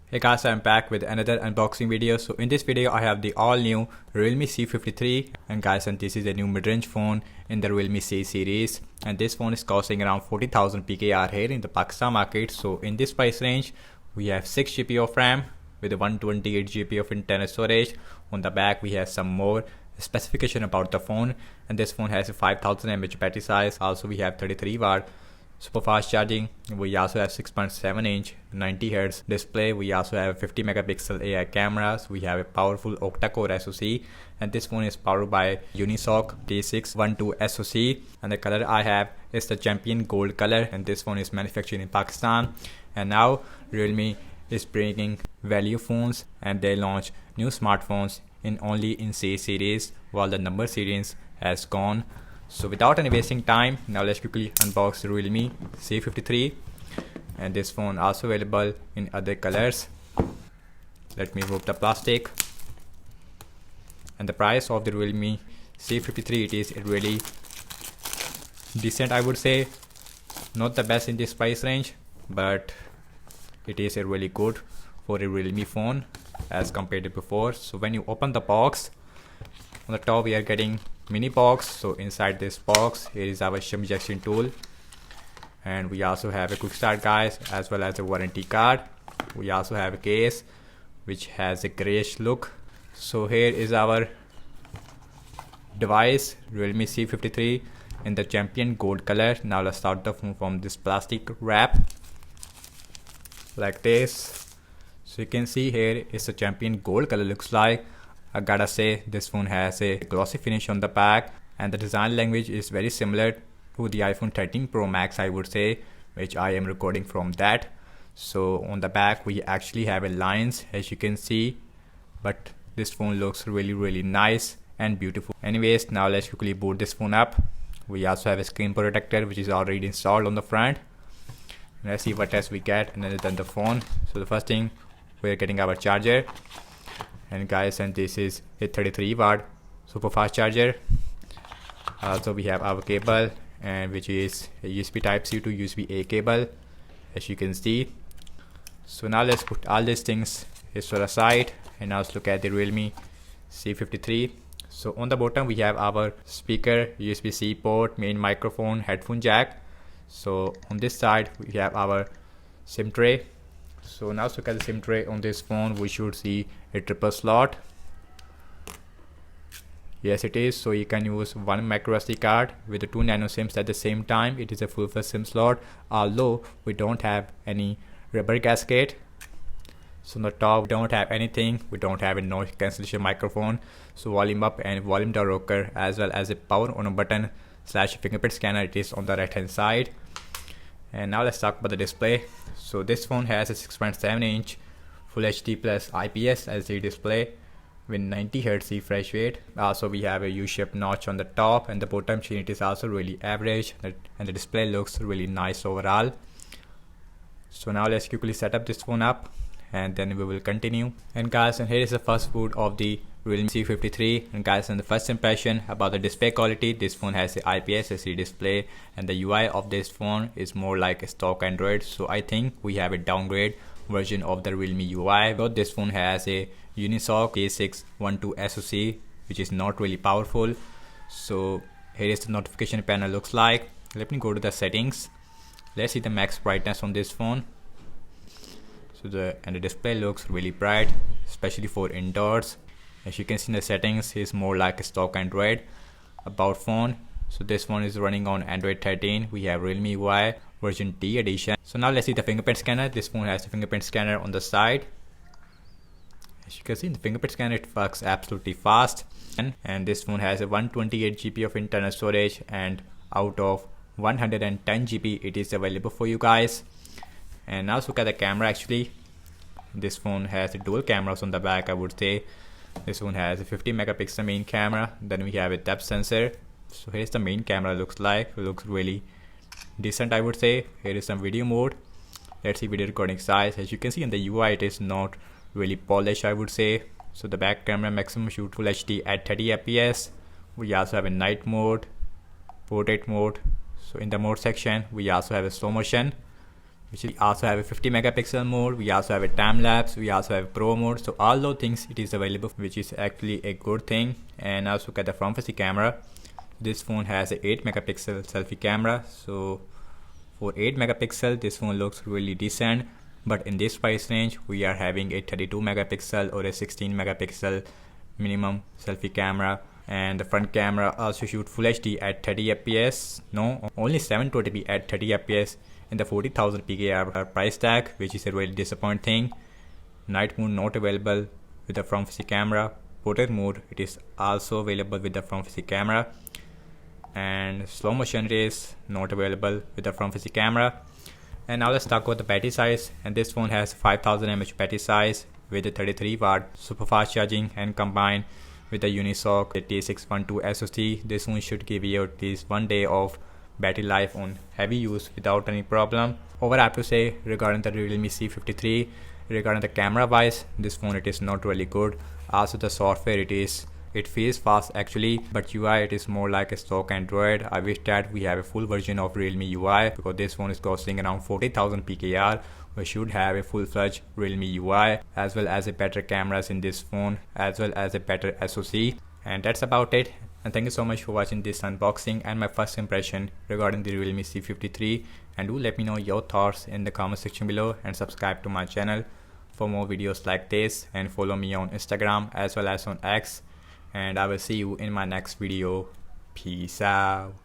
Hey guys, I'm back with another unboxing video. So in this video I have the all new Realme C53, and guys, and this is a new mid-range phone in the Realme C series, and this phone is costing around 40,000 PKR here in the Pakistan market. So in this price range we have 6 GB of RAM with a 128 GB of internal storage. On the back we have some more specification about the phone, and this phone has a 5000 mAh battery size. Also we have 33 watt super fast charging. We also have 6.7 inch 90 Hz display. We also have 50 megapixel AI cameras. We have a powerful octa-core SoC, and this phone is powered by Unisoc T612 SoC, and the color I have is the champion gold color, and this phone is manufactured in Pakistan. And now Realme is bringing value phones, and they launch new smartphones in C series, while the number series has gone. So without any wasting time, now let's quickly unbox the Realme C53, and this phone also available in other colors. Let me remove the plastic. And the price of the Realme C53, it is really decent, I would say. Not the best in this price range, but it is a really good for a Realme phone as compared to before. So when you open the box, on the top we are getting mini box. So inside this box here is our shim injection tool, and we also have a quick start guide as well as a warranty card. We also have a case which has a grayish look. So here is our device, Realme C53 in the champion gold color. Now let's start the phone from this plastic wrap like this. So you can see here is the champion gold color looks like. I gotta say this phone has a glossy finish on the back, and the design language is very similar to the iPhone 13 Pro Max, I would say, which I am recording from that. So on the back we actually have a lines, as you can see, but this phone looks really nice and beautiful. Anyways, now let's quickly boot this phone up. We also have a screen protector which is already installed on the front. Let's see what else we get and then the phone. So the first thing, we're getting our charger, and guys, and this is a 33 watt super fast charger. Also we have our cable, and which is a USB type C to USB A cable, as you can see. So now let's put all these things to the side, and now let's look at the Realme C53. So on the bottom we have our speaker, USB-C port, main microphone, headphone jack. So on this side we have our SIM tray. So now let's look at the SIM tray on this phone. We should see a triple slot. Yes, it is. So you can use one micro SD card with the 2 nano SIMs at the same time. It is a full SIM slot, although we don't have any rubber gasket. So on the top we don't have anything. We don't have a noise cancellation microphone. So volume up and volume down rocker, as well as a power on button / fingerprint scanner, it is on the right hand side. And now let's talk about the display. So this phone has a 6.7 inch Full HD plus IPS LCD display with 90 Hz refresh rate. Also we have a U-shaped notch on the top, and the bottom screen, it is also really average, and the display looks really nice overall. So now let's quickly set up this phone up, and then we will continue. And guys, and here is the first boot of the Realme C53. And guys, and the first impression about the display quality, this phone has a IPS LCD display, and the UI of this phone is more like a stock Android. So I think we have a downgrade version of the Realme UI, but this phone has a Unisoc T612 SoC, which is not really powerful. So here is the notification panel looks like. Let me go to the settings. Let's see the max brightness on this phone. So the display looks really bright, especially for indoors. As you can see in the settings, is more like a stock Android. About phone, so this phone is running on Android 13. We have Realme UI version T edition. So now let's see the fingerprint scanner. This phone has a fingerprint scanner on the side. As you can see, the fingerprint scanner, it works absolutely fast. And this phone has a 128 GB of internal storage, and out of 110 GB it is available for you guys. And now let's look at the camera. Actually, this phone has dual cameras on the back, I would say. This one has a 50 megapixel main camera. Then we have a depth sensor. So here's the main camera looks like. It looks really decent, I would say. Here is some video mode. Let's see video recording size. As you can see in the UI, it is not really polished, I would say. So the back camera maximum shoot Full HD at 30 fps. We also have a night mode, portrait mode. So in the mode section we also have a slow motion, which we also have a 50 megapixel mode, we also have a time lapse, we also have pro mode. So all those things it is available, which is actually a good thing. And also look at the front facing camera. This phone has a 8 megapixel selfie camera. So for 8 megapixel this phone looks really decent, but in this price range we are having a 32 megapixel or a 16 megapixel minimum selfie camera. And the front camera also shoot full HD at 30 fps, no, only 720p at 30 fps in the 40,000 PKR price tag, which is a really disappointing thing. Night mode not available with the front facing camera. Portrait mode it is also available with the front facing camera, and slow motion is not available with the front facing camera. And now let's talk about the battery size. And this phone has 5000 mAh battery size with a 33 watt super fast charging, and combined with the Unisoc T612 SoC, this one should give you at least 1 day of battery life on heavy use without any problem. Over I have to say regarding the Realme C53, regarding the camera wise, this phone it is not really good. Also the software it feels fast actually, but UI it is more like a stock Android. I wish that we have a full version of Realme UI, because this phone is costing around 40,000 PKR. We should have a full-fledged Realme UI as well as a better cameras in this phone, as well as a better SoC. And that's about it. And thank you so much for watching this unboxing and my first impression regarding the Realme C53. And do let me know your thoughts in the comment section below, and subscribe to my channel for more videos like this, and follow me on Instagram as well as on X. And I will see you in my next video. Peace out.